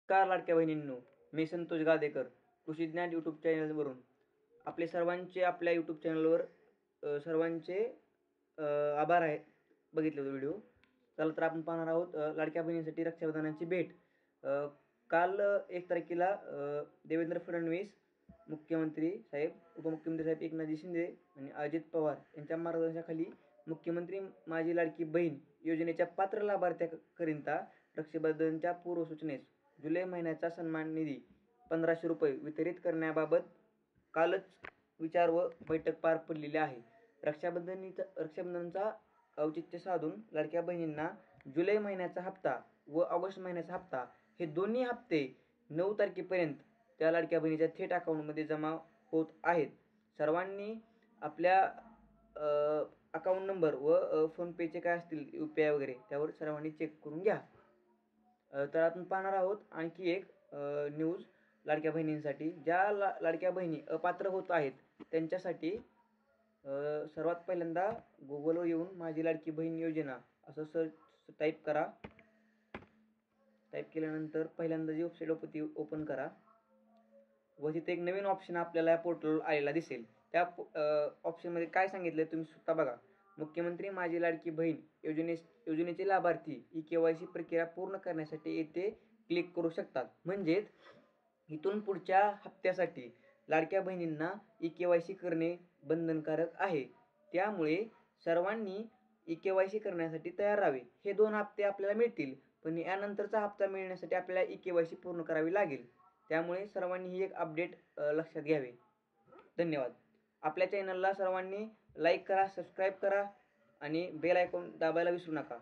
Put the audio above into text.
नमस्कार लाडक्या बहिणींनो, मी संतोष गादेकर कृषी ज्ञान यूट्यूब चॅनलवरून आपले सर्वांचे आपल्या यूट्यूब चॅनलवर सर्वांचे आभार आहेत बघितले व्हिडिओ. चला तर आपण पाहणार आहोत लाडक्या बहिणींसाठी रक्षाबंधनाची भेट. काल 1 तारखेला देवेंद्र फडणवीस मुख्यमंत्री साहेब, उपमुख्यमंत्री साहेब एकनाथजी शिंदे आणि अजित पवार यांच्या मार्गदर्शनाखाली मुख्यमंत्री माझी लाडकी बहीण योजनेच्या पात्र लाभार्थ्यांकरिता रक्षाबंधनच्या पूर्वसूचनेस जुलै महिन्याचा सन्मान निधी 1500 रुपये वितरित करण्याबाबत कालच विचार व बैठक पार पडलेली आहे. रक्षाबंधनचा औचित्य साधून लाडक्या बहिणींना जुलै महिन्याचा हप्ता व ऑगस्ट महिन्याचा हप्ता हे दोन्ही हप्ते 9 तारखेपर्यंत त्या लाडक्या बहिणीच्या थेट अकाउंटमध्ये जमा होत आहेत. सर्वांनी आपल्या अकाउंट नंबर व फोनपेचे काय असतील UPI वगैरे त्यावर सर्वांनी चेक करून घ्या. तर आपण पाहणार आहोत आणखी एक न्यूज लाडक्या बहिणींसाठी. ज्या लाडक्या बहिणी अपात्र होत आहेत त्यांच्यासाठी सर्वात पहिल्यांदा गुगलवर येऊन माझी लाडकी बहीण योजना असं सर्च टाईप करा. टाईप केल्यानंतर पहिल्यांदा जी वेबसाईट ओपन करा व तिथे एक नवीन ऑप्शन आपल्याला पोर्टलवर आलेला दिसेल. त्या ऑप्शनमध्ये काय सांगितलं तुम्ही स्वतः बघा. मुख्यमंत्री माझी लाडकी बहीण योजनेचे लाभार्थी KYC प्रक्रिया पूर्ण करण्यासाठी येथे क्लिक करू शकतात. म्हणजेच इथून पुढच्या हप्त्यासाठी लाडक्या बहिणींना KYC करणे बंधनकारक आहे. त्यामुळे सर्वांनी KYC करण्यासाठी तयार राहावे. हे 2 हप्ते आपल्याला मिळतील, पण यानंतरचा हप्ता मिळण्यासाठी आपल्याला KYC पूर्ण करावी लागेल. त्यामुळे सर्वांनी ही एक अपडेट लक्षात घ्यावे. धन्यवाद. आपल्या चॅनलला सर्वांनी लाईक करा, सबस्क्राईब करा आणि बेल आयकॉन दाबायला विसरू नका.